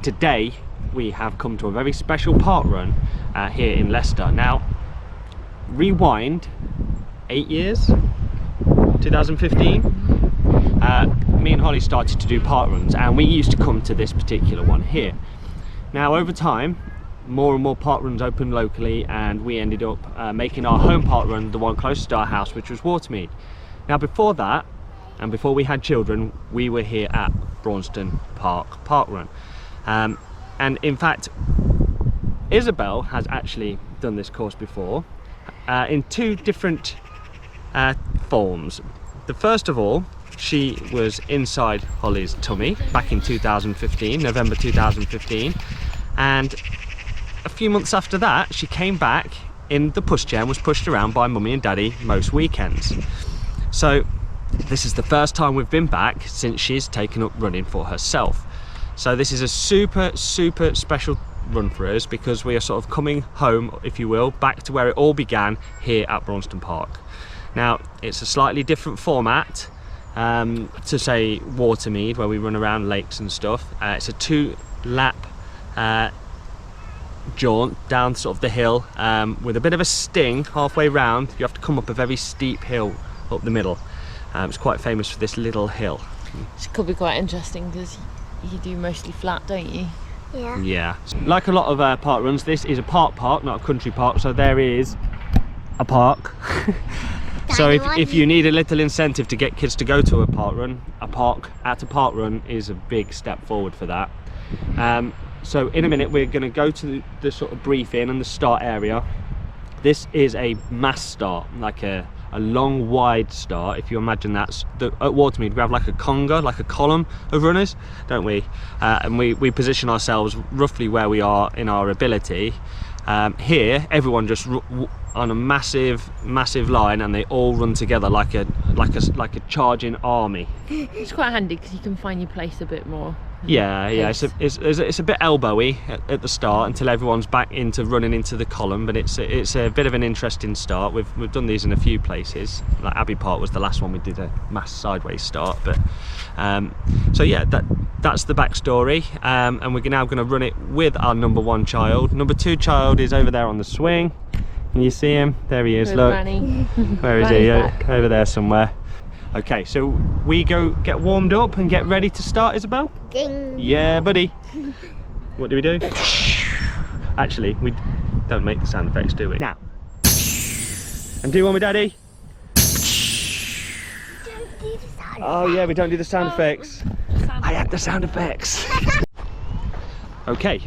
today we have come to a very special park run here in Leicester. Now, rewind 8 years, 2015, me and Holly started to do park runs, and we used to come to this particular one here. Now, over time, more and more park runs opened locally, and we ended up making our home park run the one closest to our house, which was Watermead. Now, before that, and before we had children, we were here at Braunstone Park Parkrun. And in fact, Isabelle has actually done this course before in two different forms. The first of all, she was inside Holly's tummy back in 2015, November 2015, and a few months after that she came back in the pushchair and was pushed around by mummy and daddy most weekends. So this is the first time we've been back since she's taken up running for herself. So this is a super special run for us, because we are sort of coming home, if you will, back to where it all began here at Braunstone Park. Now, it's a slightly different format to say Watermead, where we run around lakes and stuff. It's a 2-lap jaunt down sort of the hill with a bit of a sting halfway round. You have to come up a very steep hill up the middle. It's quite famous for this little hill. It could be quite interesting because you do mostly flat, don't you? Yeah. Yeah. Like a lot of park runs, this is a park, not a country park, so there is a park. So if you need a little incentive to get kids to go to a park run, a park is a big step forward for that. So in a minute we're going to go to the sort of briefing and the start area. This is a mass start, like a long wide start. If you imagine that's at Watermead, we have like a conga, like a column of runners, don't we? And we position ourselves roughly where we are in our ability. Here everyone just on a massive line, and they all run together like a charging army. It's quite handy because you can find your place a bit more. Yeah, it's a bit elbowy at the start until everyone's back into running into the column, but it's a bit of an interesting start. We've done these in a few places. Like Abbey Park was the last one we did a mass sideways start, but so yeah, that's the backstory, and we're now going to run it with our number 1 child. Number 2 child is over there on the swing. Can you see him? There he is. Where's look. Granny? Where is he? Over there somewhere. Okay, so we go get warmed up and get ready to start, Isabelle? Ding. Yeah, buddy. What do we do? Actually, we don't make the sound effects, do we? Now. And do one with Daddy. Don't do the sound Oh yeah, we don't do the sound effects. I had the sound effects. Okay,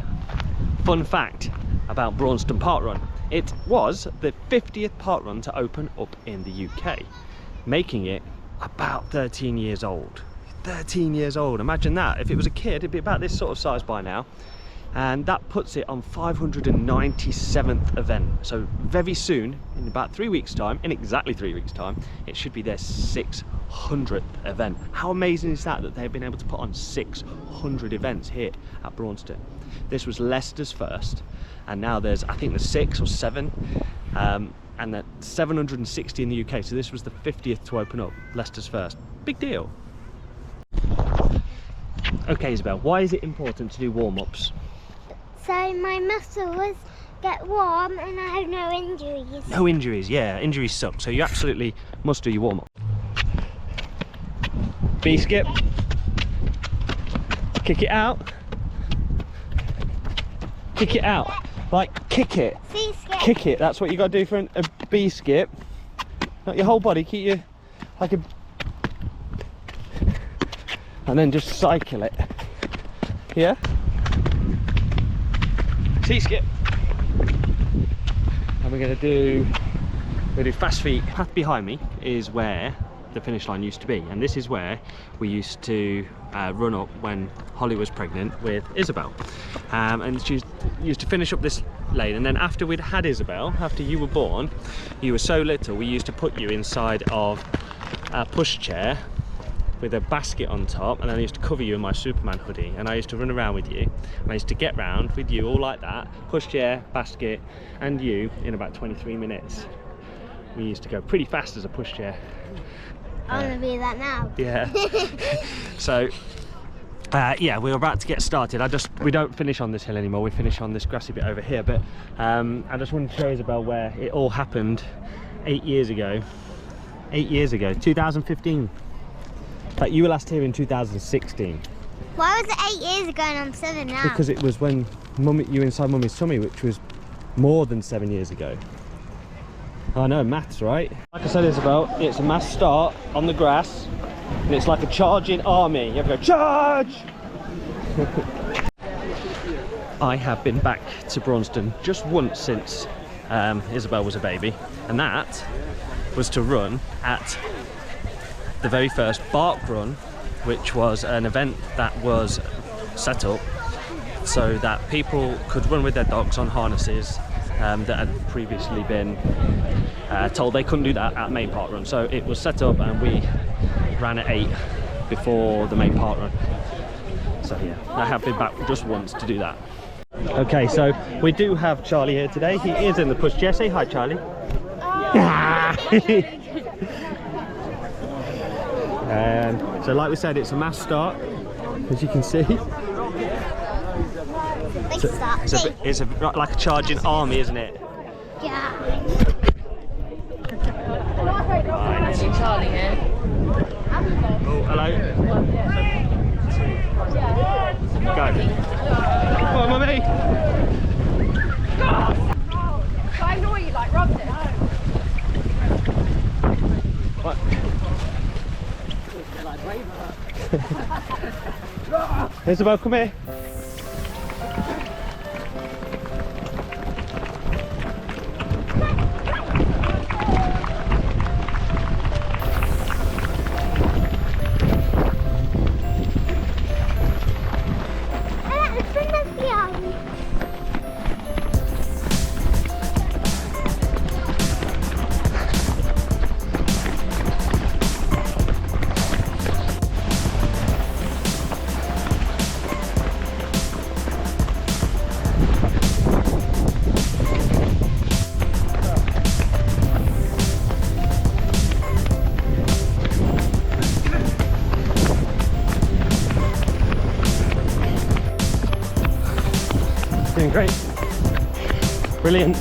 fun fact about Braunstone Parkrun. It was the 50th park run to open up in the UK, making it about 13 years old. 13 years old, imagine that. If it was a kid, it'd be about this sort of size by now. And that puts it on 597th event. So very soon, in about 3 weeks time, in exactly 3 weeks time, it should be their 600th event. How amazing is that they've been able to put on 600 events here at Braunstone? This was Leicester's first, and now I think there's 6 or 7. And that 760 in the UK, so this was the 50th to open up, Leicester's first. Big deal. Okay, Isabelle, why is it important to do warm-ups? So my muscles get warm and I have no injuries. No injuries, yeah, injuries suck, so you absolutely must do your warm-up. B-skip. Kick it out. Kick it out. Like, kick it. C-skip. Kick it, that's what you got to do for a B skip. Not your whole body, keep you like a... And then just cycle it. Yeah? C skip. And we're going to do fast feet. The path behind me is where the finish line used to be, and this is where we used to run up when Holly was pregnant with Isabelle, and she used to finish up this lane. And then after we'd had Isabelle, after you were born, you were so little, we used to put you inside of a pushchair with a basket on top, and then I used to cover you in my Superman hoodie, and I used to run around with you, and I used to get round with you all like that, pushchair, basket and you, in about 23 minutes. We used to go pretty fast as a pushchair. I want to be that now. Yeah. So Yeah, we're about to get started. We don't finish on this hill anymore, we finish on this grassy bit over here, but I just wanted to show Isabelle where it all happened 8 years ago. 8 years ago, 2015. But you were last here in 2016. Why was it 8 years ago and I'm 7 now? Because it was when you were inside Mummy's tummy, which was more than 7 years ago. I know, maths, right? Like I said, Isabelle, it's a mass start on the grass, and it's like a charging army. You have to go, charge! I have been back to Braunstone just once since Isabelle was a baby, and that was to run at the very first parkrun, which was an event that was set up so that people could run with their dogs on harnesses that had previously been told they couldn't do that at main parkrun. So it was set up and we ran at 8 before the main parkrun. So yeah, I have been back just once to do that. Okay, so we do have Charlie here today. He is in the pushchair. Say hi, Charlie. So like we said, it's a mass start, as you can see. It's like a charging army, isn't it? Yeah. Right. Charlie here. Oh, hello. Go. Come on, Mummy. I know you like rubbed it. What? Isabelle, come here. Doing great. Brilliant.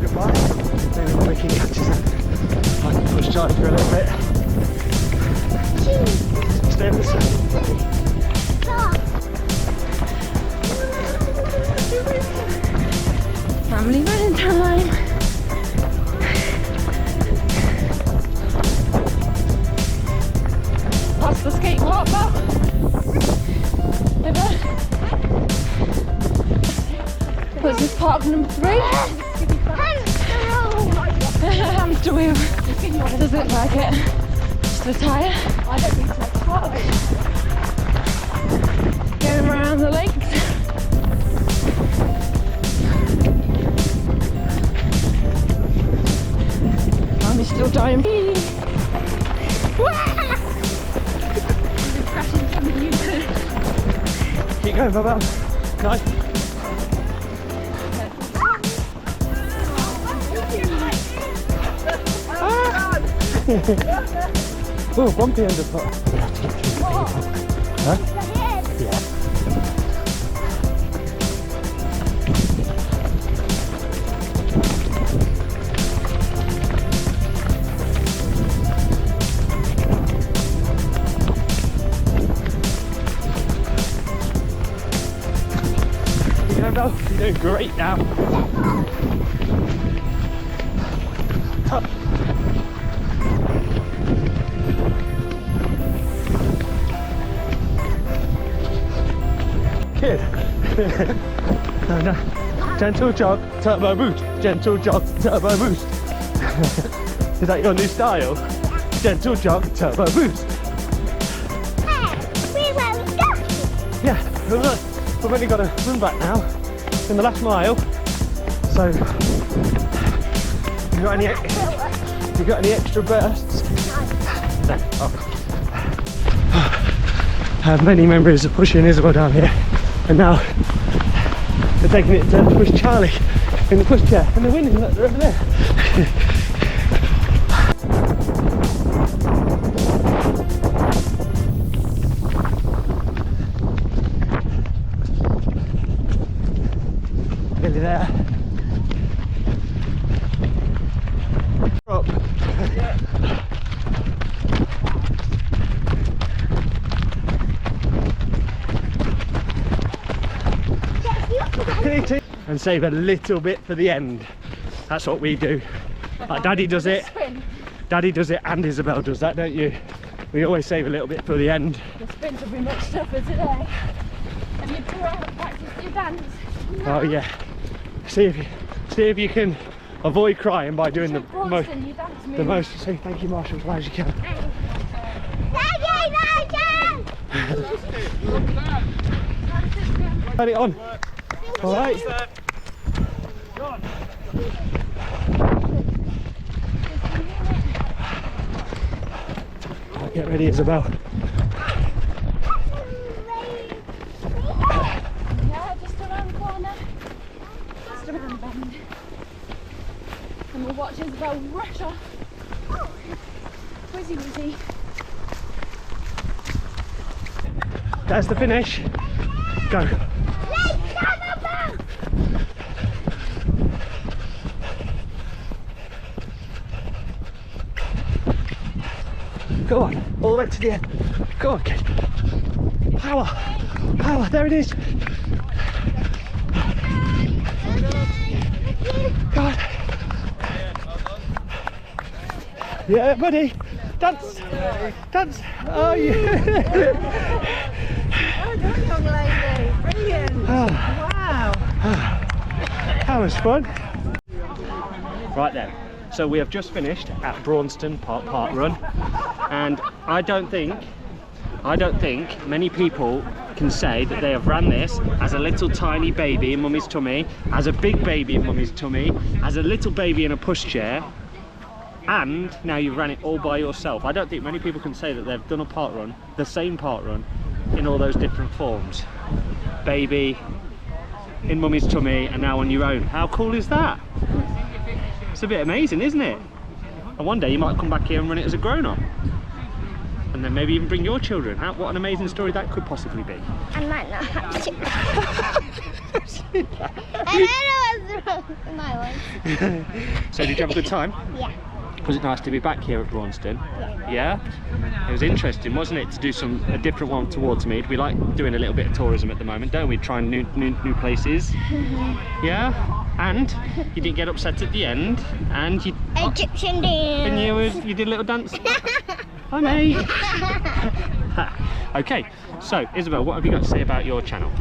Goodbye. Maybe when we can catch us, I can push Charlie for a little bit. Stay with us. Family running time. Past the skate park now. This is park number 3. Hamster wheel. Does it like it? Just a tyre. I don't need to make part of it. Going around the lakes. I'm still dying. Keep going, Isabelle. Nice. Oh, bumpy underfoot. Huh? Yeah. You're doing great now. Kid. No, no. Gentle jog, turbo boost. Gentle jog, turbo boost. Is that your new style? Gentle jog, turbo boost. Hey, where we go? Yeah, look, we've only got to run back now in the last mile. So, you got any extra bursts? No. Oh. Many members are pushing Isabelle down here, and now they're taking it in turn to push Charlie in the pushchair, and they're winning. Look, they're over there. Nearly there. Up. And save a little bit for the end. That's what we do. Like Daddy does it. Daddy does it, and Isabelle does that, don't you? We always save a little bit for the end. The spins will be much tougher today. Have you practiced your dance? Oh yeah. See if you can avoid crying by doing the most. Say thank you, Marshall, as loud as you can. Turn it on. All right. Right, get ready, Isabelle. Yeah, just around the corner. Just around the bend. And we'll watch Isabelle rush off. Whizzy whizzy. That's the finish. Go. Go on, all the way to the end. Go on, kid. Power, power, there it is. Go on. Yeah, buddy. Dance, dance. Oh, yeah. Well done, young lady. Brilliant. Wow. That was fun. Right then. So we have just finished at Braunstone Parkrun, and I don't think many people can say that they have ran this as a little tiny baby in mummy's tummy, as a big baby in mummy's tummy, as a little baby in a pushchair, and now you've ran it all by yourself. I don't think many people can say that they've done a parkrun, the same parkrun, in all those different forms. Baby, in mummy's tummy, and now on your own. How cool is that? It's a bit amazing, isn't it? And one day you might come back here and run it as a grown-up. And then maybe even bring your children. What an amazing story that could possibly be. I might not have to. I don't know what's wrong with my one. So did you have a good time? Yeah. Was it nice to be back here at Braunstone? Yeah? It was interesting, wasn't it, to do a different one towards Mead. We like doing a little bit of tourism at the moment, don't we? Trying new places. Yeah? And you didn't get upset at the end, and you... Egyptian dance. And you did a little dance. Hi, mate. Okay, so Isabelle, what have you got to say about your channel?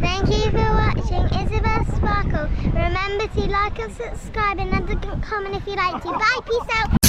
Thank you for watching Isabelle Sparkle. Remember to like and subscribe and add a comment if you like to. Bye, peace out.